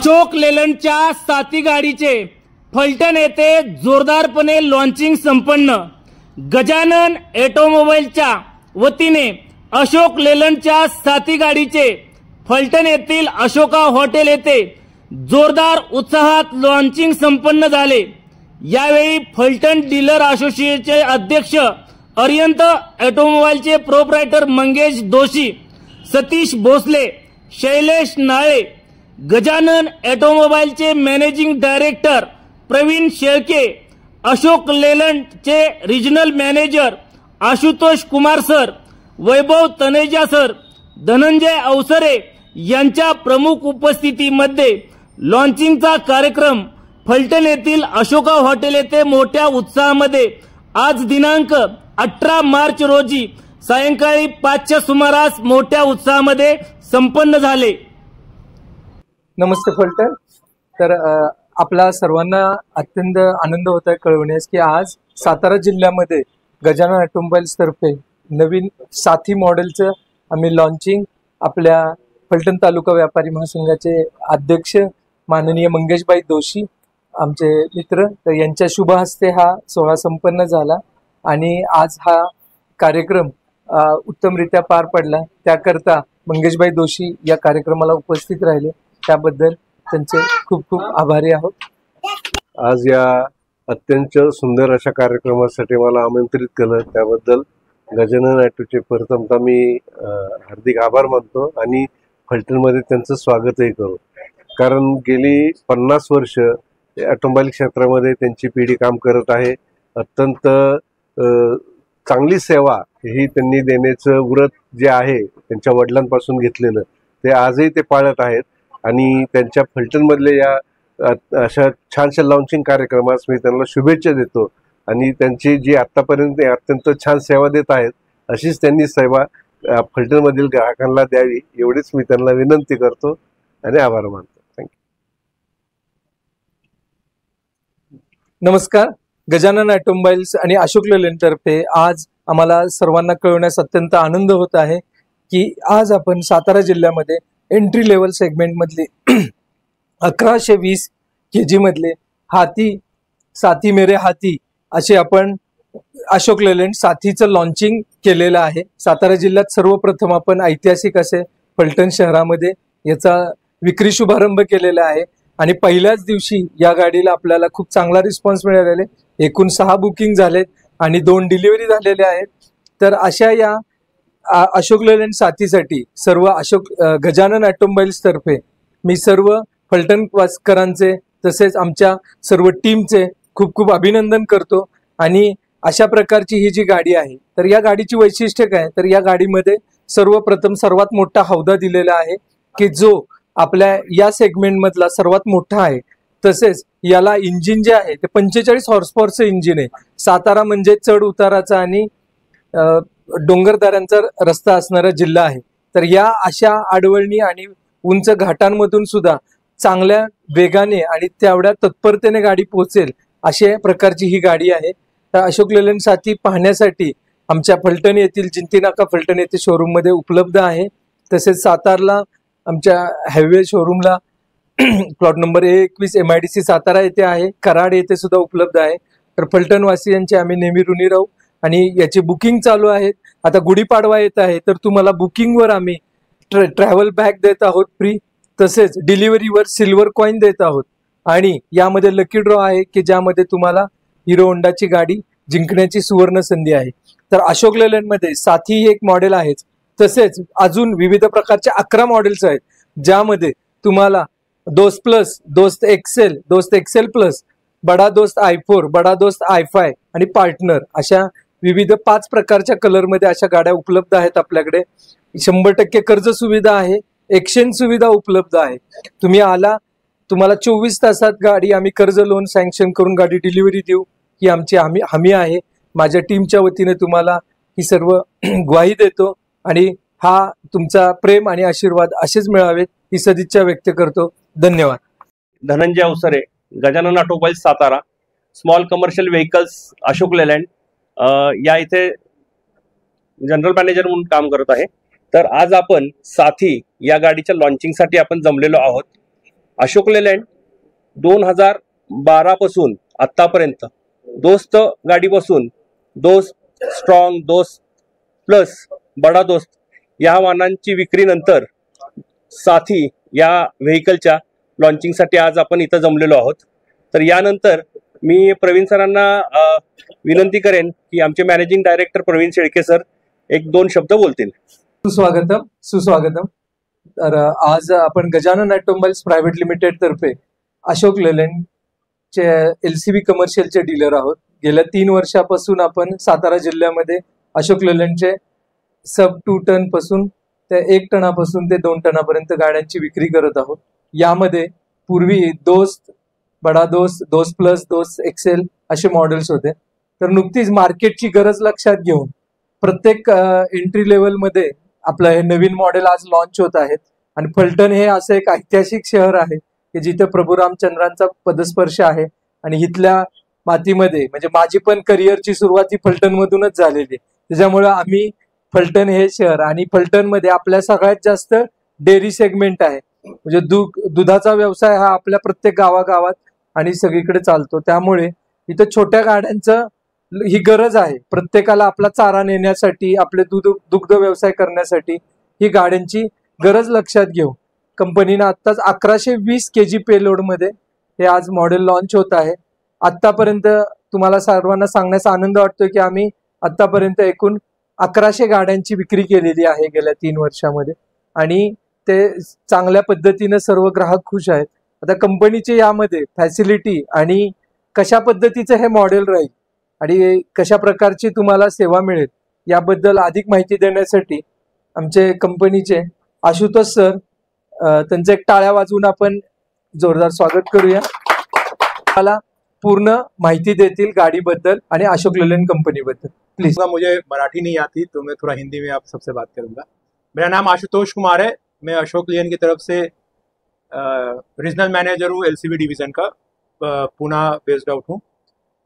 अशोक लेलंडच्या साथी गाडीचे फलटण येथे जोरदारपणे लॉन्चिंग संपन्न। गजानन ऑटोमोबाईलच्या वतीने अशोक लेलंडच्या साथी गाडीचे फलटण येथील अशोका हॉटेल येथे जोरदार उत्साहात लॉन्चिंग संपन्न झाले। यावेळी फलटण डीलर असोसिएशनचे अध्यक्ष अरिहंत ऑटोमोबाईलचे प्रोप्रायटर मंगेश दोशी, सतीश भोसले, शैलेश नाळे, गजानन ऑटोमोबाईलचे मॅनेजिंग डायरेक्टर प्रवीण शेळके, अशोक लेलंडचे regional manager Ashutosh Kumar sir, Vaibhav Taneja sir, Dhananjay Awasare यांच्या प्रमुख उपस्थितीमध्ये लॉन्चिंगचा कार्यक्रम फलटण येथील अशोका हॉटेल येथे मोठ्या उत्साहामध्ये आज दिनांक 18 मार्च रोजी सायंकाळी 5च्या सुमारास मोठ्या उत्साहामध्ये संपन्न झाले। नमस्ते फलटण। तर आपला सर्वांना अत्यंत आनंद होत आहे कळवण्यास की आज सातारा जिल्ह्यामध्ये गजानन ऑटोमोबाईल्स तर्फे नवीन साथी मॉडेलचं आम्ही लॉन्चिंग आपल्या फलटण तालुका व्यापारी महासंघाचे अध्यक्ष माननीय मंगेशभाई दोशी आमचे मित्र, तर यांच्या शुभ हस्ते हा सोहळा संपन्न झाला आणि आज हा कार्यक्रम उत्तमरित्या पार पडला। त्याकरता मंगेशभाई दोशी या कार्यक्रमाला उपस्थित राहिले, त्याबद्दल त्यांचे खूप खूप आभारी आहोत। आज या अत्यंत सुंदर अशा कार्यक्रमासाठी मला आमंत्रित केलं, त्याबद्दल गजानन ऑटोचे प्रथमतः मी हार्दिक आभार मानतो आणि फलटणमध्ये त्यांचं स्वागतही करू। कारण गेली 50 वर्ष ऑटोमोबाईल क्षेत्रामध्ये त्यांची पिढी काम करत आहे। अत्यंत चांगली सेवा ही त्यांनी देण्याचं व्रत जे आहे त्यांच्या वडिलांपासून घेतलेलं ते आजही ते पाळत आहेत आणि त्यांच्या फलटणमधले या अशा छानशा लॉन्चिंग कार्यक्रमास मी त्यांना शुभेच्छा देतो आणि त्यांची जी आतापर्यंत अत्यंत छान सेवा देत आहेत अशीच त्यांनी सेवा फलटणमधील ग्राहकांना द्यावी एवढीच मी त्यांना विनंती करतो आणि आभार मानतो। थँक्यू। नमस्कार। गजानन ऑटोमोबाईल्स आणि अशोक लेलंड तर्फे आज आम्हाला सर्वांना कळवण्यास अत्यंत आनंद होत आहे की आज आपण सातारा जिल्ह्यामध्ये एंट्री लेवल सेगमेंट मधले 1120 kg मधले हाती साथी मेरे हाती असे आपण अशोक लेलंड साथीचं लॉन्चिंग केलेलं आहे। सातारा जिल्ह्यात सर्वप्रथम आपण ऐतिहासिक असे फलटण शहरामध्ये याचा विक्री शुभारंभ केलेला आहे आणि पहिल्याच दिवशी या गाडीला आपल्याला खूप चांगला रिस्पॉन्स मिळालेला आहे। एकूण 6 बुकिंग झालेत आणि 2 डिलिव्हरी झालेले आहेत। तर अशा या अशोक लेलंड साथीसाठी सर्व गजानन ऑटोमोबाईल्स तर्फे मी सर्व फलटण वासकरांचे तसेच आमच्या सर्व टीमचे खूप खूप अभिनंदन करतो। आणि अशा प्रकारची ही जी गाडी आहे तर या गाडीची वैशिष्ट्य काय, तर या गाडीमध्ये सर्वप्रथम सर्वात मोठा हौदा दिलेला आहे की जो आपल्या या सेगमेंट मधला सर्वात मोठा आहे। तसेच याला इंजिन जे आहे ते 45 हॉर्स पॉवरचं इंजिन आहे। सातारा म्हणजे चढ उताराचा आणि डोंगरदऱ्यांचा रस्ता असणारा जिल्हा आहे। तर या अशा आडवळणी आणि उंच घाटांमधून सुद्धा चांगल्या वेगाने आणि तेवढ्या तत्परतेने गाडी पोहोचेल अशा प्रकारची ही गाडी आहे। तर अशोक लेलंड साथी पाहण्यासाठी आमच्या फलटण येथील जिंती नाका फलटण येथे शोरूम मध्ये उपलब्ध आहे। तसेच सातारला आमच्या हायवे शोरूमला प्लॉट नंबर 21 MIDC सातारा येथे आहे, कराड येथे सुद्धा उपलब्ध आहे। तर फलटण वासियांचे आम्ही नेहमी ऋणी राहू आणि याची बुकिंग चालू आहेत। आता गुढीपाडवा येत आहे तर तुम्हाला बुकिंगवर आम्ही ट्रॅव्हल बॅग देत आहोत फ्री, तसेच डिलिव्हरीवर सिल्वर कॉइन देत आहोत आणि यामध्ये लकी ड्रॉ आहे की ज्यामध्ये तुम्हाला हिरो होंडाची गाडी जिंकण्याची सुवर्ण संधी आहे। तर अशोक लेलंड मध्ये साथी ही एक मॉडेल आहे, तसेच अजून विविध प्रकारचे 11 मॉडेल्स आहेत ज्यामध्ये तुम्हाला दोस्त प्लस, दोस्त एक्सेल, दोस्त एक्सेल प्लस, बडा दोस्त i4, बडा दोस्त i5 आणि पार्टनर अशा विविध 5 प्रकारच्या कलर मध्ये अशा गाड्या उपलब्ध आहेत आपल्याकडे। 100% कर्ज सुविधा आहे, एक्सचेंज सुविधा उपलब्ध आहे। तुम्ही आला, तुम्हाला 24 तासात गाडी आम्ही कर्ज लोन सँक्शन करून गाडी डिलिव्हरी देऊ ही आमची हमी आहे। माझ्या टीमच्या वतीने तुम्हाला ही सर्व ग्वाही देतो आणि हा तुमचा प्रेम आणि आशीर्वाद असेच मिळावेत ही सदिच्छा व्यक्त करतो। धन्यवाद। Dhananjay Awasare, Gajanan automobiles Satara, small commercial vehicles Ashok Leyland या इथे जनरल मॅनेजर म्हणून काम करत आहे। तर आज आपण साथी या गाडीच्या लॉन्चिंगसाठी आपण जमलेलो आहोत। अशोक लेलँड 2012 पासून आतापर्यंत दोस्त गाडीपासून दोस्त स्ट्रॉंग, दोस्त प्लस, बडा दोस्त या वाहनांची विक्रीनंतर साथी या व्हेकलच्या लॉन्चिंगसाठी आज आपण इथं जमलेलो आहोत. तर यानंतर मी प्रवीण सरांना विनंती करेन की आमचे managing director Praveen Shelke sir एक दोन शब्द बोलतील. सुस्वागतम. तर आज आपण गजानन ऑटोमोबाईल्स प्रायव्हेट लिमिटेड तर्फे अशोक लेलँडचे LCV कमर्शियलचे डीलर आहोत. गेल्या 3 वर्षापासून आपण सातारा जिल्ह्यामध्ये अशोक लेलँडचे सब 2 टन पासून ते 1 टनापासून ते 2 टनापर्यंत गाड्यांची विक्री करत आहोत. यामध्ये पूर्वी दोस्त, बडा दोस्त, दोस्त प्लस, दोस्त एक्सेल असे मॉडेल्स होते. तर नुकतीच मार्केटची गरज लक्षात घेऊन प्रत्येक एंट्री लेवलमध्ये आपलं हे नवीन मॉडेल आज लॉन्च होत आहेत. आणि फलटण हे असं एक ऐतिहासिक शहर आहे की जिथे प्रभू रामचंद्रांचा पदस्पर्श आहे आणि इथल्या मातीमध्ये म्हणजे माझी पण करिअरची सुरुवात ही फलटणमधूनच झालेली आहे. त्याच्यामुळे आम्ही फलटण हे शहर आणि फलटणमध्ये आपल्या सगळ्यात जास्त डेअरी सेगमेंट आहे. म्हणजे दुधाचा व्यवसाय हा आपल्या प्रत्येक गावागावात आणि सगळीकडे चालतो. त्यामुळे इथं छोट्या गाड्यांचं ही गरज आहे. प्रत्येकाला आपला चारा नेण्यासाठी, आपले दुग्ध व्यवसाय करण्यासाठी ही गाड्यांची गरज लक्षात घेऊ कंपनीनं आत्ताच 1120 kg पेलोड मध्ये हे आज मॉडेल लॉन्च होत आहे. आतापर्यंत तुम्हाला सर्वांना सांगण्याचा आनंद वाटतोय की आम्ही आतापर्यंत एकूण 1100 गाड्यांची विक्री केलेली आहे गेल्या 3 वर्षामध्ये आणि ते चांगल्या पद्धतीनं सर्व ग्राहक खुश आहेत. आता कंपनीचे यामध्ये फॅसिलिटी आणि कशा पद्धतीचं हे मॉडेल राहील आणि कशा प्रकारची तुम्हाला सेवा मिळेल याबद्दल अधिक माहिती देण्यासाठी आमचे कंपनीचे आशुतोष सर, त्यांचं एक टाळ्या वाजवून आपण जोरदार स्वागत करूया. मला पूर्ण माहिती देतील गाडीबद्दल आणि अशोक लेलैंड कंपनी बद्दल. प्लीज. मुझे मराठी नहीं आती तो मैं थोड़ा हिंदी में आप सबसे बात करूंगा. मेरा नाम आशुतोष कुमार है. मैं अशोक लेलैंड की तरफ से रीजनल मैनेजर हूँ LCV डिवीजन का. पुणे बेस्ड आउट हूँ.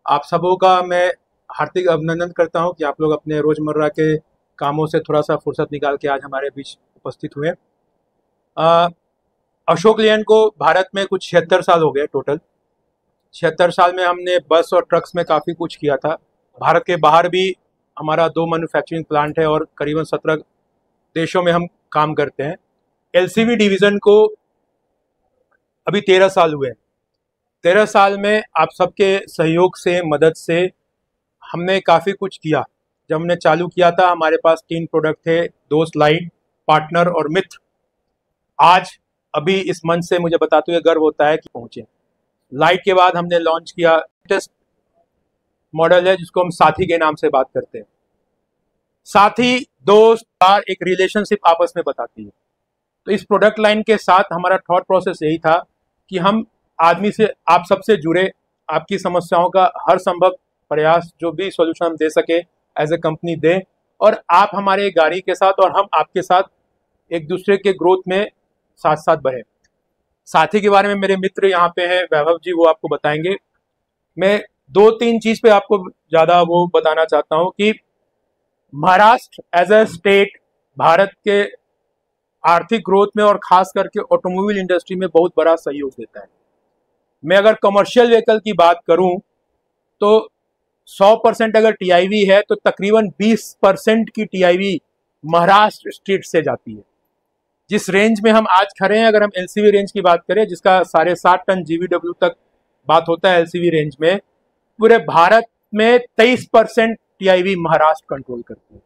आप सबों का मैं हार्दिक अभिनंदन करता हूँ कि आप लोग अपने रोजमर्रा के कामों से थोड़ा सा फुर्सत निकाल के आज हमारे बीच उपस्थित हुए. अशोक लेलैंड को भारत में कुछ 76 साल हो गए टोटल. 76 साल में हमने बस और ट्रक्स में काफ़ी कुछ किया था. भारत के बाहर भी हमारा 2 मैन्युफैक्चरिंग प्लांट है और करीबन 17 देशों में हम काम करते हैं. LCV डिवीज़न को अभी 13 साल हुए. 13 साल में आप सबके सहयोग से, मदद से हमने काफ़ी कुछ किया. जब हमने चालू किया था हमारे पास 3 प्रोडक्ट थे, दोस्त लाइट, पार्टनर और मित्र. आज अभी इस मंच से मुझे बताते हुए गर्व होता है कि पहुँचे. लाइट के बाद हमने लॉन्च किया लेटेस्ट मॉडल है जिसको हम साथी के नाम से बात करते हैं. साथी, दोस्त, यार, एक रिलेशनशिप आपस में बताती है. तो इस प्रोडक्ट लाइन के साथ हमारा थॉट प्रोसेस यही था कि हम आदमी से, आप सबसे जुड़े, आपकी समस्याओं का हर संभव प्रयास, जो भी सॉल्यूशन हम दे सके एज ए कंपनी दें और आप हमारे गाड़ी के साथ और हम आपके साथ एक दूसरे के ग्रोथ में साथ साथ बढ़े. साथी के बारे में मेरे मित्र यहाँ पे हैं, वैभव जी, वो आपको बताएंगे. मैं 2-3 चीज़ पे आपको ज़्यादा वो बताना चाहता हूँ कि Maharashtra as a state Bharat के आर्थिक ग्रोथ में और खास करके ऑटोमोबाइल इंडस्ट्री में बहुत बड़ा सहयोग देता है. मैं अगर कमर्शियल व्हीकल की बात करूं तो 100% अगर TIV है तो तकरीबन 20% की TIV महाराष्ट्र स्टेट से जाती है. जिस रेंज में हम आज खड़े हैं, अगर हम LCV रेंज की बात करें जिसका 7.5 टन GVW तक बात होता है LCV रेंज में, पूरे भारत में 23% TIV महाराष्ट्र कंट्रोल करती है.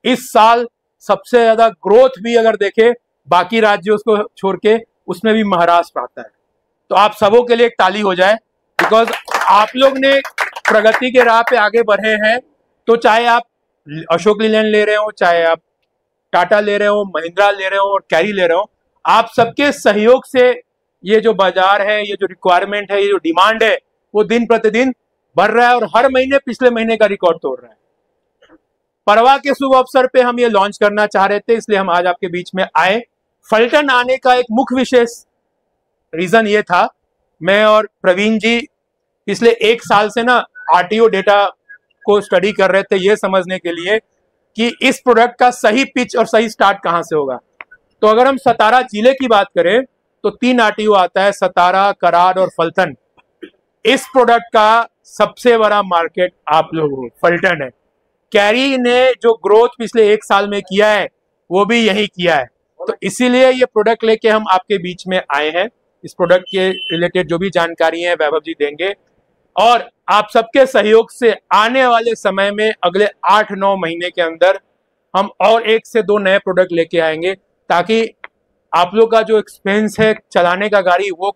इस साल सबसे ज़्यादा ग्रोथ भी अगर देखें बाकी राज्यों को छोड़ के, उसमें भी महाराष्ट्र आता है. तो आप सबों के लिए एक ताली हो जाए, बिकॉज आप लोग ने प्रगति के राह पे आगे बढ़े हैं. तो चाहे आप अशोक लेलैंड ले रहे हो, चाहे आप टाटा ले रहे हो, महिंद्रा ले रहे हो और कैरी ले रहे हो, आप सबके सहयोग से ये जो बाजार है, ये जो रिक्वायरमेंट है, ये जो डिमांड है, वो दिन प्रतिदिन बढ़ रहा है और हर महीने पिछले महीने का रिकॉर्ड तोड़ रहा है. परवा के शुभ अवसर पे हम ये लॉन्च करना चाह रहे थे, इसलिए हम आज आपके बीच में आए. फलटन आने का एक मुख्य विशेष रीजन ये था, मैं और प्रवीण जी पिछले 1 साल से ना RTO डेटा को स्टडी कर रहे थे ये समझने के लिए कि इस प्रोडक्ट का सही पिच और सही स्टार्ट कहाँ से होगा. तो अगर हम सतारा जिले की बात करें तो 3 आरटीओ आता है, सतारा, करार और फल्टन। इस प्रोडक्ट का सबसे बड़ा मार्केट आप लोगों फल्टन है। कैरी ने जो ग्रोथ पिछले 1 साल में किया है वो भी यही किया है, तो इसीलिए ये प्रोडक्ट लेके हम आपके बीच में आए हैं। इस प्रोडक्ट के रिलेटेड जो भी जानकारी है वैभव जी देंगे, और आप सबके सहयोग से आने वाले समय में अगले 8-9 महीने के अंदर हम और 1 से 2 नए प्रोडक्ट लेके आएंगे, ताकि आप लोग का जो एक्सपेंस है चलाने का गाड़ी वो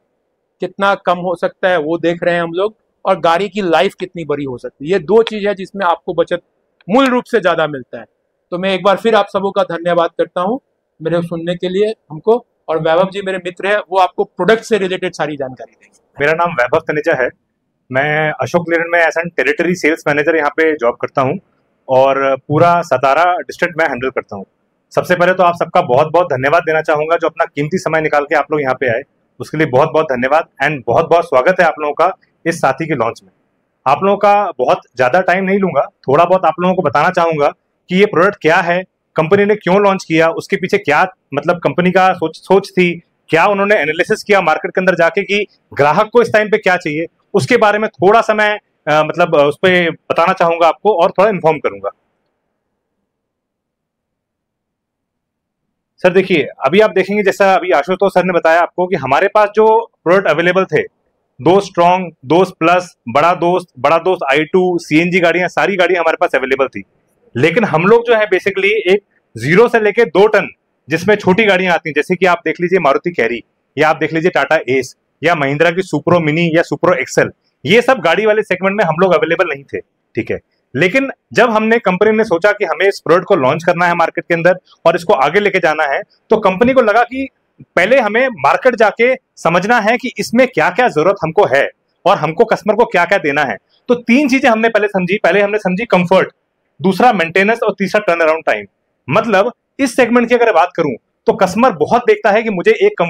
कितना कम हो सकता है वो देख रहे हैं हम लोग, और गाड़ी की लाइफ कितनी बड़ी हो सकती है। ये 2 चीज है जिसमें आपको बचत मूल रूप से ज्यादा मिलता है। तो मैं एक बार फिर आप सबों का धन्यवाद करता हूँ मेरे सुनने के लिए हमको, और वैभव जी मेरे मित्र है, वो आपको प्रोडक्ट से रिलेटेड सारी जानकारी देंगे। मेरा नाम वैभव तनेजा है। मैं अशोक लेलैंड में as an territory sales manager यहाँ पे जॉब करता हूँ और पूरा सतारा डिस्ट्रिक्ट में हैंडल करता हूँ। सबसे पहले तो आप सबका बहुत बहुत धन्यवाद देना चाहूँगा जो अपना कीमती समय निकाल के आप लोग यहाँ पे आए, उसके लिए बहुत बहुत धन्यवाद एंड बहुत बहुत स्वागत है आप लोगों का इस साथी के लॉन्च में। आप लोगों का बहुत ज़्यादा टाइम नहीं लूँगा, थोड़ा बहुत आप लोगों को बताना चाहूँगा कि ये प्रोडक्ट क्या है, कंपनी ने क्यों लॉन्च किया, उसके पीछे क्या मतलब कंपनी का सोच थी, क्या उन्होंने एनालिसिस किया मार्केट के अंदर जाके कि ग्राहक को इस टाइम पे क्या चाहिए, उसके बारे में थोड़ा सा मैं मतलब उस पर बताना चाहूँगा आपको और थोड़ा इन्फॉर्म करूँगा। सर देखिए, अभी आप देखेंगे जैसा अभी आशुतोष सर ने बताया आपको कि हमारे पास जो प्रोडक्ट अवेलेबल थे, 2 स्ट्रॉन्ग, 2 प्लस, बड़ा दोस्त i2, CNG गाड़ियां, सारी गाड़ियां हमारे पास अवेलेबल थी। लेकिन हम लोग जो है बेसिकली एक 0 से लेके 2 टन जिसमें छोटी गाड़ियां आती हैं, जैसे कि आप देख लीजिए मारुति कैरी, या आप देख लीजिए टाटा एस, या महिंद्रा की सुप्रो मिनी या सुप्रो एक्सेल, ये सब गाड़ी वाले सेगमेंट में हम लोग अवेलेबल नहीं थे, ठीक है। लेकिन जब हमने कंपनी ने सोचा कि हमें इस प्रोडक्ट को लॉन्च करना है मार्केट के अंदर और इसको आगे लेके जाना है, तो कंपनी को लगा कि पहले हमें मार्केट जाके समझना है कि इसमें क्या क्या जरूरत हमको है और हमको कस्टमर को क्या क्या देना है। तो 3 चीजें हमने पहले हमने समझी, कंफर्ट, दूसरा मेंटेनेंस और तीसरा टर्न अराउंड टाइम। मतलब इस सेगमेंट की अगर बात करूं तो कस्टमर बहुत देखता है कि मुझे एक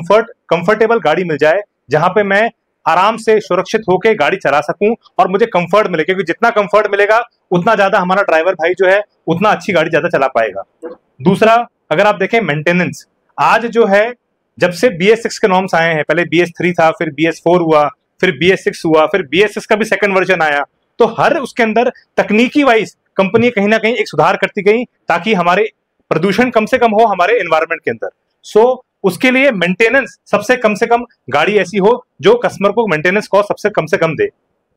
कंफर्टेबल गाड़ी मिल जाए जहां पे मैं आराम से सुरक्षित होकर गाड़ी चला सकूं और मुझे कंफर्ट मिले, क्योंकि जितना कंफर्ट मिलेगा उतना ज्यादा हमारा ड्राइवर भाई जो है उतना अच्छी गाड़ी ज्यादा चला पाएगा। दूसरा, अगर आप देखें मेंटेनेंस, आज जो है जब से BS6 के नॉर्म्स आए हैं, पहले BS3 था, फिर BS4 हुआ, फिर BS6 हुआ, फिर BS6 का भी सेकंड वर्जन आया, तो हर उसके अंदर तकनीकी वाइज कंपनी कहीं ना कहीं एक सुधार करती गई ताकि हमारे प्रदूषण कम से कम हो हमारे एनवायरनमेंट के अंदर। सो उसके लिए मेंटेनेंस सबसे कम से कम गाड़ी ऐसी हो जो कस्टमर को मेंटेनेंस कॉस्ट सबसे कम दे।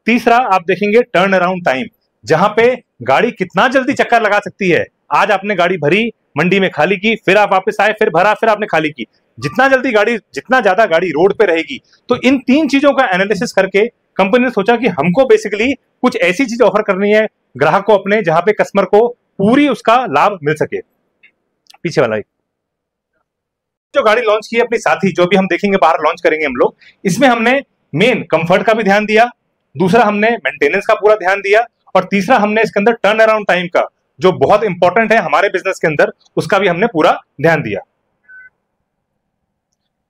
तीसरा, आप देखेंगे टर्न अराउंड टाइम, जहां पे गाड़ी कितना जल्दी चक्कर लगा सकती है। आज आपने गाड़ी भरी, मंडी में खाली की, फिर आप वापस आए, फिर भरा, फिर आपने खाली की, जितना ज्यादा गाड़ी रोड पे रहेगी। तो इन 3 चीजों का एनालिसिस करके कंपनी ने सोचा कि हमको बेसिकली कुछ ऐसी चीज ऑफर करनी है ग्राहक को अपने, जहां पे कस्टमर को पूरी उसका लाभ मिल सके। पीछे वाला जो गाड़ी लॉन्च की है अपनी साथी, जो भी हम देखेंगे बाहर लॉन्च करेंगे हम लोग, इसमें हमने मेन कंफर्ट का भी ध्यान दिया, दूसरा हमने मेंटेनेंस का पूरा ध्यान दिया, और तीसरा हमने इसके अंदर टर्न अराउंड टाइम का, जो बहुत इंपॉर्टेंट है हमारे बिजनेस के अंदर, उसका भी हमने पूरा ध्यान दिया।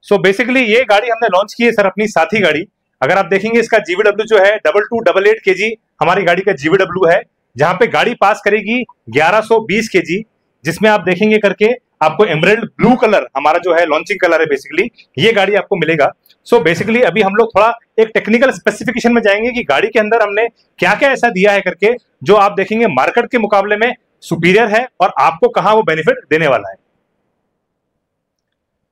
सो बेसिकली ये गाड़ी हमने लॉन्च की है सर, अपनी साथी गाड़ी। अगर आप देखेंगे इसका GVW जो है 2288 kg हमारी गाड़ी का GVW है, जहां पे गाड़ी पास करेगी 1120 kg, जिसमें आप देखेंगे करके आपको एमराल्ड ब्लू कलर हमारा जो है लॉन्चिंग कलर है, बेसिकली ये गाड़ी आपको मिलेगा। सो बेसिकली अभी हम लोग थोड़ा एक टेक्निकल स्पेसिफिकेशन में जाएंगे कि गाड़ी के अंदर हमने क्या क्या ऐसा दिया है करके जो आप देखेंगे मार्केट के मुकाबले में सुपीरियर है और आपको कहां वो बेनिफिट देने वाला है।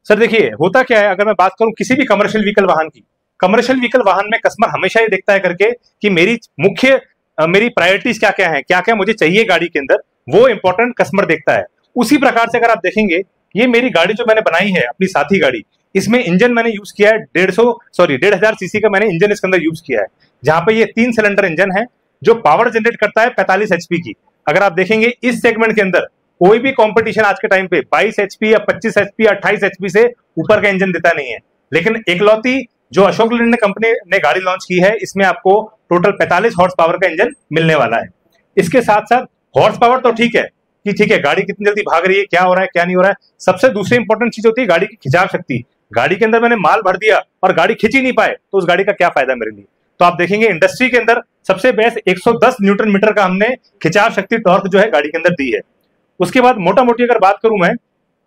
सर देखिए, होता क्या है, अगर मैं बात करूं किसी भी कमर्शियल व्हीकल वाहन की, कमर्शियल व्हीकल वाहन में कस्टमर हमेशा ये देखता है करके कि मेरी प्रायोरिटीज क्या क्या है, क्या क्या मुझे चाहिए गाड़ी के अंदर, वो इंपॉर्टेंट कस्टमर देखता है। उसी प्रकार से अगर आप देखेंगे, ये मेरी गाड़ी जो मैंने बनाई है अपनी साथी गाड़ी, इसमें इंजन मैंने यूज किया है 1,500 सीसी का मैंने इंजन इसके अंदर यूज किया है, जहां पे ये 3 सिलेंडर इंजन है जो पावर जनरेट करता है 45 HP की। अगर आप देखेंगे इस सेगमेंट के अंदर कोई भी कंपटीशन आज के टाइम पे 22 HP या 25 HP या 28 HP से ऊपर का इंजन देता नहीं है, लेकिन एकलौती जो अशोक लेलैंड कंपनी ने गाड़ी लॉन्च की है, इसमें आपको टोटल 45 हॉर्स पावर का इंजन मिलने वाला है। इसके साथ साथ हॉर्स पावर तो ठीक है कि ठीक है, गाड़ी कितनी जल्दी भाग रही है, क्या हो रहा है क्या नहीं हो रहा है, सबसे दूसरी इंपॉर्टेंट चीज होती है गाड़ी की खिंचाव शक्ति। गाड़ी के अंदर मैंने माल भर दिया और गाड़ी खिंच ही नहीं पाए तो उस गाड़ी का क्या फायदा मेरे लिए। तो आप देखेंगे इंडस्ट्री के अंदर सबसे बेस्ट 110 न्यूटन मीटर का हमने खिंचाव शक्ति टॉर्क जो है गाड़ी के अंदर दी है। उसके बाद मोटा मोटी अगर बात करूं मैं,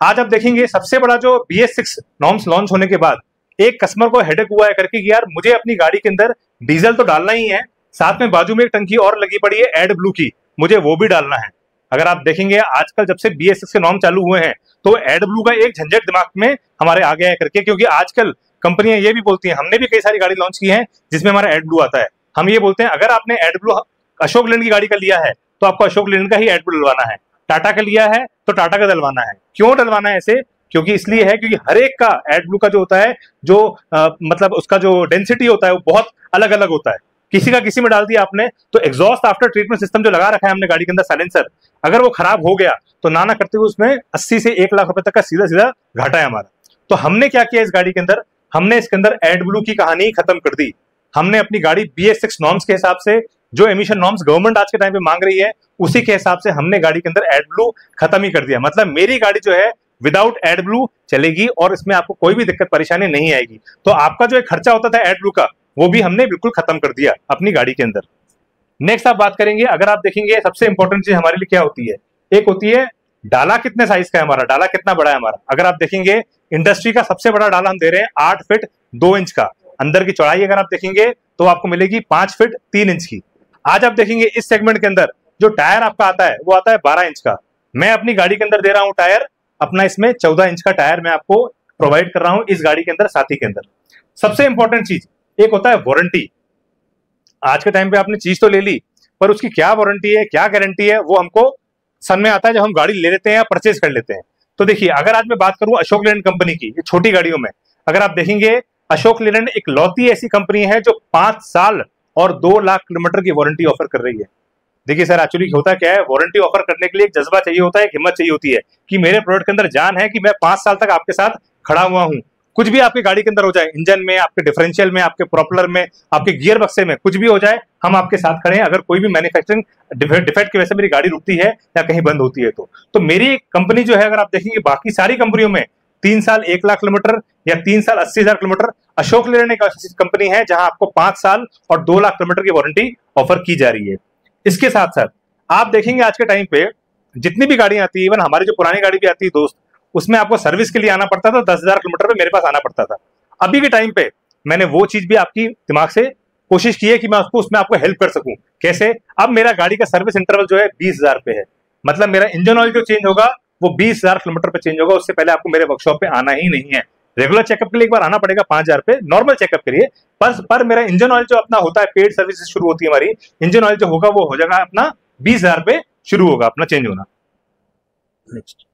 आज आप देखेंगे सबसे बड़ा जो BS6 नॉर्म्स लॉन्च होने के बाद एक कस्टमर को हेडेक हुआ है करके कि यार मुझे अपनी गाड़ी के अंदर डीजल तो डालना ही है, साथ में बाजू में एक टंकी और लगी पड़ी है एड ब्लू की, मुझे वो भी डालना है। अगर आप देखेंगे आजकल जब से BS6 के नॉर्म चालू हुए हैं तो एड ब्लू का एक झंझट दिमाग में हमारे आ गया है करके, क्योंकि आजकल कंपनियां ये भी बोलती हैं, हमने भी कई सारी गाड़ी लॉन्च की है जिसमें हमारा एड ब्लू आता है। हम ये बोलते हैं अगर आपने एड ब्लू अशोक लेलैंड की गाड़ी का लिया है तो आपको अशोक लेलैंड का ही एड ब्लू डलवाना है, टाटा का लिया है तो टाटा का डलवाना है। क्यों डलवाना है ऐसे? क्योंकि इसलिए है क्योंकि हर एक का एड ब्लू का जो होता है, जो मतलब उसका जो डेंसिटी होता है वो बहुत अलग अलग होता है। किसी का किसी में डाल दिया आपने तो एग्जॉस्ट आफ्टर ट्रीटमेंट सिस्टम जो लगा रखा है हमने गाड़ी के अंदर साइलेंसर, अगर वो खराब हो गया तो ना करते हुए उसमें 80 से 1 लाख रुपए तक का सीधा सीधा घाटा है हमारा। तो हमने क्या किया इस गाड़ी के अंदर, हमने इसके अंदर एड ब्लू की कहानी ही खत्म कर दी। हमने अपनी गाड़ी BS6 नॉर्म्स के हिसाब से, जो एमिशन नॉर्म्स गवर्नमेंट आज के टाइम पे मांग रही है, उसी के हिसाब से हमने गाड़ी के अंदर एड ब्लू खत्म ही कर दिया। मतलब मेरी गाड़ी जो है विदाउट एड ब्लू चलेगी और इसमें आपको कोई भी दिक्कत परेशानी नहीं आएगी। तो आपका जो एक खर्चा होता था एड ब्लू का, वो भी हमने बिल्कुल खत्म कर दिया अपनी गाड़ी के अंदर। नेक्स्ट आप बात करेंगे, अगर आप देखेंगे सबसे इंपॉर्टेंट चीज हमारे लिए क्या होती है, एक होती है डाला कितने साइज का है हमारा, डाला कितना बड़ा है हमारा। अगर आप देखेंगे इंडस्ट्री का सबसे बड़ा डाला हम दे रहे हैं 8 फीट 2 इंच का। अंदर की चौड़ाई अगर आप देखेंगे तो आपको मिलेगी 5 फीट 3 इंच की। आज आप देखेंगे इस सेगमेंट के अंदर जो टायर आपका आता है वो आता है 12 इंच का। मैं अपनी गाड़ी के अंदर दे रहा हूं टायर अपना, इसमें 14 इंच का टायर मैं आपको प्रोवाइड कर रहा हूं इस गाड़ी के अंदर, साथी के अंदर। सबसे इंपॉर्टेंट चीज एक होता है वारंटी। आज के टाइम पे आपने चीज तो ले ली, पर उसकी क्या वारंटी है, क्या गारंटी है, वो हमको समझ में आता है जब हम गाड़ी ले लेते हैं या परचेज कर लेते हैं। तो देखिए, अगर आज मैं बात करूं अशोक लेलैंड कंपनी की, ये छोटी गाड़ियों में अगर आप देखेंगे अशोक लेलैंड एक लौती ऐसी कंपनी है जो 5 साल और 2 लाख किलोमीटर की वारंटी ऑफर कर रही है। देखिए सर, एक्चुअली होता क्या है, वारंटी ऑफर करने के लिए एक जज्बा चाहिए होता है, एक हिम्मत चाहिए होती है कि मेरे प्रोडक्ट के अंदर जान है कि मैं 5 साल तक आपके साथ खड़ा हुआ हूं। कुछ भी आपकी गाड़ी के अंदर हो जाए, इंजन में, आपके डिफरेंशियल में, आपके प्रोपेलर में, आपके गियर बक्से में, कुछ भी हो जाए, हम आपके साथ खड़े हैं। अगर कोई भी मैन्युफैक्चरिंग डिफेक्ट की वजह से मेरी गाड़ी रुकती है या कहीं बंद होती है तो मेरी कंपनी जो है, अगर आप देखेंगे बाकी सारी कंपनियों में 3 साल 1 लाख किलोमीटर या 3 साल 80,000 किलोमीटर, अशोक लेलैंड एक ऐसी कंपनी है जहां आपको 5 साल और 2 लाख किलोमीटर की वारंटी ऑफर की जा रही है। इसके साथ साथ आप देखेंगे आज के टाइम पे जितनी भी गाड़ियां आती है, इवन हमारी जो पुरानी गाड़ी भी आती है दोस्त, उसमें आपको सर्विस के लिए आना पड़ता था, 10,000 किलोमीटर पे मेरे पास आना पड़ता था। अभी के टाइम पे मैंने वो चीज भी आपकी दिमाग से कोशिश की है कि मैं उसमें आपको हेल्प कर सकूं। कैसे? अब मेरा गाड़ी का सर्विस इंटरवल जो है 20,000 पे है। मतलब मेरा इंजन ऑयल जो चेंज होगा वो 20,000 किलोमीटर पे चेंज होगा, उससे पहले आपको मेरे वर्कशॉप पे आना ही नहीं है। रेगुलर चेकअप के लिए एक बार आना पड़ेगा 5,000 पे, नॉर्मल चेकअप के लिए। पर मेरा इंजन ऑयल जो अपना होता है, पेड सर्विस शुरू होती है हमारी, इंजन ऑयल जो होगा वो हो जाएगा अपना 20,000 पे शुरू होगा अपना चेंज होना। नेक्स्ट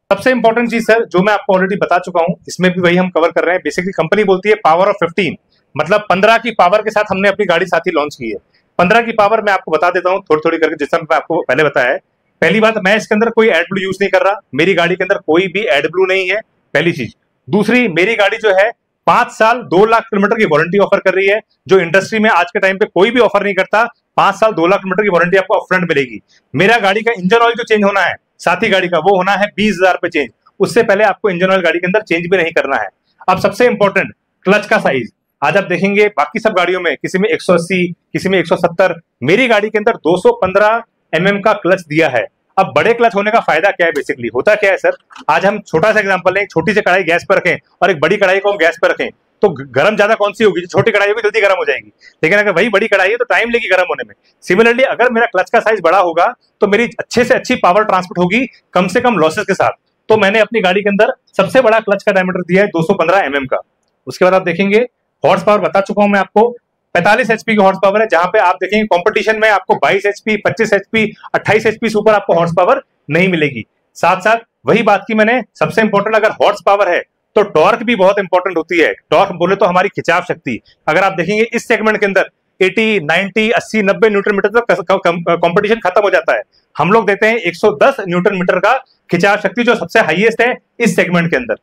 सबसे इंपॉर्टेंट चीज सर, जो मैं आपको ऑलरेडी बता चुका हूं, इसमें भी वही हम कवर कर रहे हैं। बेसिकली कंपनी बोलती है पावर ऑफ 15, मतलब 15 की पावर के साथ हमने अपनी गाड़ी साथी लॉन्च की है। 15 की पावर मैं आपको बता देता हूं थोड़ी थोड़ी करके, जिस मैं आपको पहले बताया है। पहली बात, मैं इसके अंदर कोई एड ब्लू यूज नहीं कर रहा, मेरी गाड़ी के अंदर कोई भी एड ब्लू नहीं है, पहली चीज। दूसरी, मेरी गाड़ी जो है 5 साल 2 लाख किलोमीटर की वारंटी ऑफर कर रही है, जो इंडस्ट्री में आज के टाइम पे कोई भी ऑफर नहीं करता। 5 साल 2 लाख किलोमीटर की वारंटी आपको अपफ्रंट मिलेगी। मेरा गाड़ी का इंजन ऑयल जो चेंज होना है साथी गाड़ी का, वो होना है 20,000 पे चेंज। उससे पहले आपको इंजन ऑयल गाड़ी के अंदर चेंज भी नहीं करना है। अब सबसे इंपॉर्टेंट, क्लच का साइज। आज आप देखेंगे बाकी सब गाड़ियों में किसी में 180, किसी में 170, मेरी गाड़ी के अंदर 215 mm का क्लच दिया है। अब बड़े क्लच होने का फायदा क्या है? बेसिकली होता क्या है सर, आज हम छोटा सा एग्जांपल लें, छोटी सी कढ़ाई गैस पर रखें और एक बड़ी कढ़ाई को हम गैस पर रखें, तो गर्म ज्यादा कौन सी होगी? छोटी कढ़ाई होगी, जल्दी गर्म हो जाएगी। लेकिन अगर वही बड़ी कढ़ाई है तो टाइम लेगी गर्म होने में। सिमिलरली अगर मेरा क्लच का साइज बड़ा होगा तो मेरी अच्छे से अच्छी पावर ट्रांसपोर्ट होगी, कम से कम लॉसेस के साथ। तो मैंने अपनी गाड़ी के अंदर सबसे बड़ा क्लच का डायमीटर दिया है 215 mm का। उसके बाद आप देखेंगे हॉर्स पावर बता चुका हूं मैं आपको, 45 HP की हॉर्स पावर है, जहां पे आप देखेंगे कंपटीशन में आपको 22 HP, 25 HP, 28 HP से ऊपर आपको हॉर्स पावर नहीं मिलेगी। साथ साथ वही बात की मैंने, सबसे इंपॉर्टेंट अगर हॉर्स पावर है तो टॉर्क भी बहुत इंपॉर्टेंट होती है। टॉर्क बोले तो हमारी खिंचाव शक्ति, अगर आप देखेंगे इस सेगमेंट के अंदर 80, 90, 80, 90 न्यूटन मीटर तक कंपटीशन खत्म हो जाता है। हम लोग देते हैं 110 न्यूटन मीटर का खिंचाव शक्ति, जो सबसे हाईएस्ट है इस सेगमेंट के अंदर।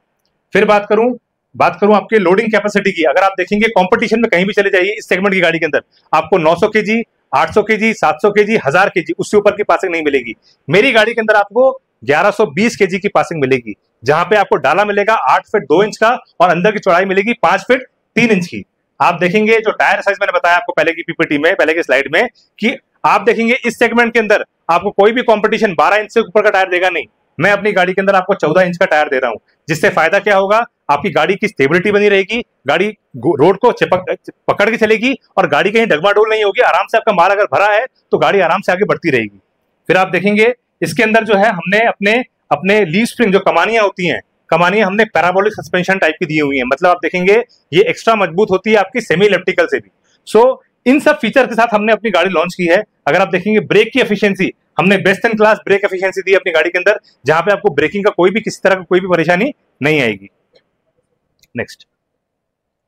फिर बात करूं आपके लोडिंग कैपेसिटी की, अगर आप देखेंगे कंपटीशन में कहीं भी चले जाइए इस सेगमेंट की गाड़ी के अंदर आपको 900 kg, 800 kg, 700 kg, 1000 kg, उससे ऊपर की पासिंग नहीं मिलेगी। मेरी गाड़ी के अंदर आपको 1120 kg की पासिंग मिलेगी, जहां पे आपको डाला मिलेगा 8 फीट 2 इंच का और अंदर की चौड़ाई मिलेगी 5 फीट 3 इंच की। आप देखेंगे जो टायर साइज मैंने बताया आपको पहले की पीपीटी में, पहले की स्लाइड में, कि आप देखेंगे इस सेगमेंट के अंदर आपको कोई भी कंपटीशन 12 इंच से ऊपर का टायर देगा नहीं। मैं अपनी गाड़ी के अंदर आपको 14 इंच का टायर दे रहा हूँ, जिससे फायदा क्या होगा, आपकी गाड़ी की स्टेबिलिटी बनी रहेगी, गाड़ी रोड को पकड़ के चलेगी और गाड़ी कहीं डगमाडोल नहीं होगी, आराम से आपका माल अगर भरा है तो गाड़ी आराम से आगे बढ़ती रहेगी। फिर आप देखेंगे इसके अंदर जो है हमने अपने लीफ स्प्रिंग जो कमानियां होती हैं, कमानियां हमने पैराबोलिक सस्पेंशन टाइप की दी हुई है, मतलब आप देखेंगे ये एक्स्ट्रा मजबूत होती है आपकी सेमी इलेक्ट्रिकल से भी। सो इन सब फीचर के साथ हमने अपनी गाड़ी लॉन्च की है। अगर आप देखेंगे ब्रेक की एफिशिएंसी, हमने best in class brake efficiency दी अपनी गाड़ी के अंदर, जहां पे आपको ब्रेकिंग का कोई भी किसी तरह का कोई भी परेशानी नहीं आएगी। नेक्स्ट,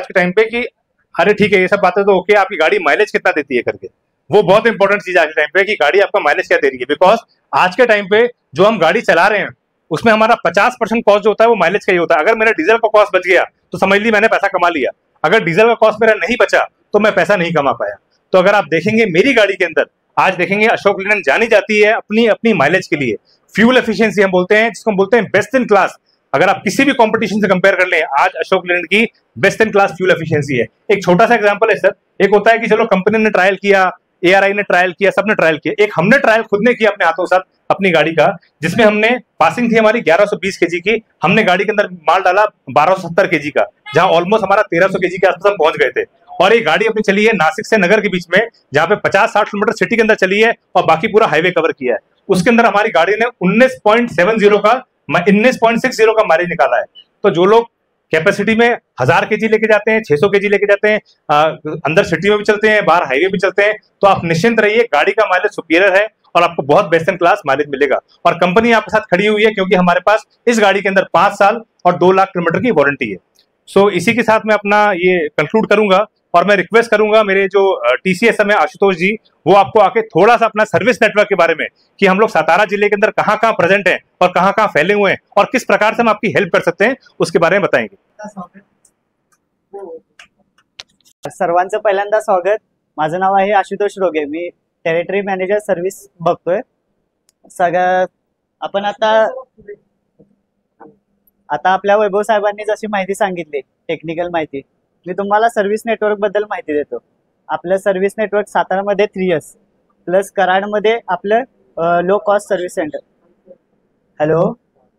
आज के टाइम पे कि अरे ठीक है ये सब बातें तो ओके, आपकी गाड़ी माइलेज कितना देती है करके, वो बहुत इंपॉर्टेंट चीज आज के टाइम पे कि गाड़ी आपका माइलेज क्या दे रही है। बिकॉज आज के टाइम पे जो हम गाड़ी चला रहे हैं उसमें हमारा 50% कॉस्ट जो होता है वो माइलेज का ही होता है। अगर मेरा डीजल का कॉस्ट बच गया तो समझ ली मैंने पैसा कमा लिया, अगर डीजल का कॉस्ट मेरा नहीं बचा तो मैं पैसा नहीं कमा पाया। तो अगर आप देखेंगे मेरी गाड़ी के अंदर आज देखेंगे अशोक लेलैंड जानी जाती है अपनी माइलेज के लिए। फ्यूल एफिशिएंसी हम बोलते हैं, जिसको हम बोलते हैं बेस्ट इन क्लास। अगर आप किसी भी कंपटीशन से कंपेयर कर लें, आज अशोक लेलैंड की best in class fuel efficiency है। एक छोटा सा एग्जांपल है सर, एक होता है कि चलो कंपनी ने ट्रायल किया, ARI ने ट्रायल किया, सबने ट्रायल किया, एक हमने ट्रायल खुद ने किया अपने हाथों साथ अपनी गाड़ी का, जिसमें हमने पासिंग थी हमारी 1120 kg की, हमने गाड़ी के अंदर माल डाला 1270 kg का, जहां ऑलमोस्ट हमारा 1300 kg के आसपास हम पहुंच गए थे। और ये गाड़ी अपनी चली है नासिक से नगर के बीच में, जहां पे 50-60 किलोमीटर सिटी के अंदर चली है और बाकी पूरा हाईवे कवर किया है। उसके अंदर हमारी गाड़ी ने 19.60 का माइलेज निकाला है। तो जो लोग कैपेसिटी में 1000 kg लेके जाते हैं, 600 kg लेके जाते हैं, अंदर सिटी में भी चलते हैं, बाहर हाईवे भी चलते हैं, तो आप निश्चिंत रहिए गाड़ी का माइलेज सुपीरियर है और आपको बहुत बेस्ट इन क्लास माइलेज मिलेगा। और कंपनी आपके साथ खड़ी हुई है क्योंकि हमारे पास इस गाड़ी के अंदर 5 साल और 2 लाख किलोमीटर की वारंटी है। सो इसी के साथ मैं अपना ये कंक्लूड करूंगा और मैं रिक्वेस्ट करूंगा मेरे जो TCS में आशुतोष जी, वो आपको आके थोड़ा सा अपना सर्विस नेटवर्क के बारे में, कि हम लोग सातारा जिले के अंदर कहाँ कहाँ प्रेजेंट हैं और कहाँ कहाँ फैले हुए हैं और किस प्रकार से हम आपकी हेल्प कर सकते हैं, उसके बारे में बताएंगे। सर्वांचं पहिल्यांदा स्वागत। माझं नाव आहे आशुतोष रोगे, मी टेरिटरी मॅनेजर सर्व्हिस बघतोय। सगळ्यात आपण आता आपल्या वैभव साहेबांनी जशी माहिती सांगितली, टेक्निकल माहिती, मी तुम्हाला सर्व्हिस नेटवर्क बद्दल माहिती देतो। आपलं सर्व्हिस नेटवर्क सातारामध्ये 3S प्लस कराडमध्ये आपलं low cost service centre, hello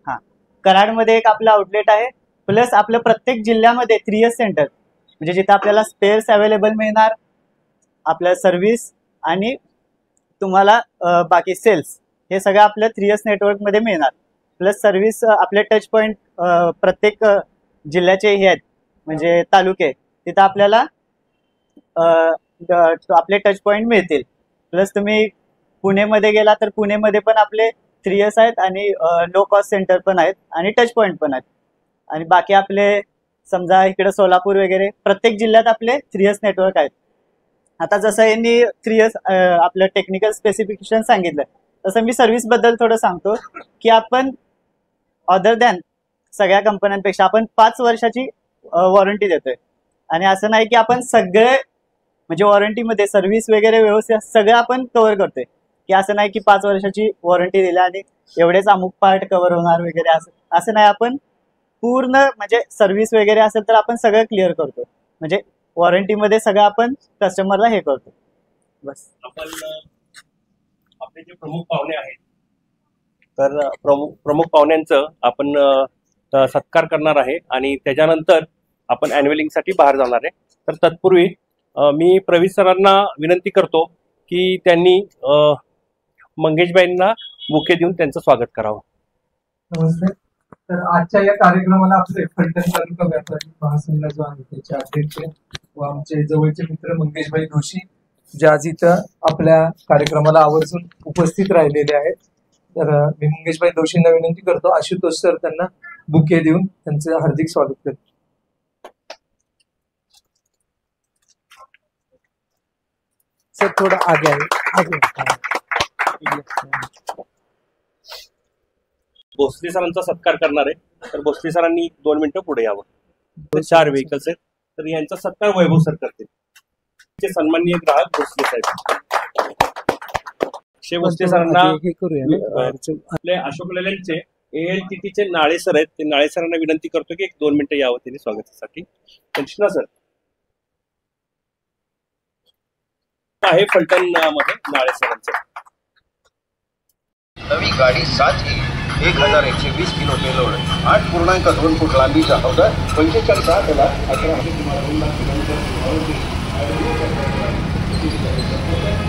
हां, कराडमध्ये एक आपलं आउटलेट आहे, प्लस आपलं प्रत्येक जिल्ह्यामध्ये 3S सेंटर, म्हणजे जिथं आपल्याला स्पेअर्स अवेलेबल मिळणार, आपलं सर्व्हिस आणि तुम्हाला बाकी सेल्स, हे सगळं आपल्या 3S नेटवर्कमध्ये मिळणार। प्लस सर्व्हिस आपले टच पॉईंट प्रत्येक जिल्ह्याचे हे आहेत, म्हणजे तालुके, तिथं आपल्याला आपले टच पॉईंट मिळतील। प्लस तुम्ही पुणेमध्ये गेला तर पुणेमध्ये पण आपले 3S आहेत आणि लो कॉस्ट सेंटर पण आहेत आणि टच पॉईंट पण आहेत। आणि बाकी आपले समजा इकडे सोलापूर वगैरे प्रत्येक जिल्ह्यात आपले 3S नेटवर्क आहेत। आता जसं यांनी 3S आपलं टेक्निकल स्पेसिफिकेशन सांगितलं, तसं मी सर्व्हिस बद्दल थोडं सांगतो की आपण अदर दॅन सगळ्या कंपन्यांपेक्षा आपण 5 वर्षाची वॉरंटी देतोय। आणि असं नाही की आपण सगळे म्हणजे वॉरंटीमध्ये सर्व्हिस वगैरे व्यवस्थित सगळं आपण कव्हर करतोय, की असं नाही की 5 वर्षाची वॉरंटी दिली आणि एवढेच अमुक पार्ट कव्हर होणार वगैरे, असं नाही। आपण पूर्ण म्हणजे सर्व्हिस वगैरे असेल तर आपण सगळं क्लिअर करतो, म्हणजे वॉरंटीमध्ये सगळं आपण कस्टमरला हे करतो बस। आपण आपले जे प्रमुख पाहुणे आहेत, तर प्रमुख पाहुण्यांचं आपण सत्कार करणार आहे आणि त्याच्यानंतर आपण ॲन्युअलिंगसाठी बाहेर जाणार आहे। तर तत्पूर्वी मी प्रवीण सरांना विनंती करतो की त्यांनी मंगेशबाईंना बुके देऊन त्यांचं स्वागत करावं। नमस्ते। तर आजच्या या कार्यक्रमाला आपले फलटण तालुका व्यापारी महासंघ जो आहे त्याचे अध्यक्ष व आमचे जवळचे मित्र मंगेशभाई जोशी, जे आज इथं आपल्या कार्यक्रमाला आवर्जून उपस्थित राहिलेले आहेत। तर मी मंगेशभाई जोशींना विनंती करतो, आशुतोष सर त्यांना बुके देऊन त्यांचं हार्दिक स्वागत करतो। सर थोड़ा आगे आगे भोसले सरांचा सत्कार करणार आहे। तर भोसले सरांनी 2 मिनिटं पुढे यावं। 4 व्हेकल्स आहेत, तर यांचा सत्कार वैभव सर करतील। सन्माननीय ग्राहक भोसले साहेब, भोसले सरांना आपले अशोक लेलँडचे ALTTचे नाळे सर आहेत, ते नाळे सरांना विनंती करतो की 1-2 मिनिटं यावं त्यांनी स्वागतासाठी। कृष्णा सर आहे फलटण मध्ये नाळे सरांचं। नवी गाड़ी साथ ही 1120 किलो पेलोड 8.2 फूट लांबीचा हौदा 45,18,000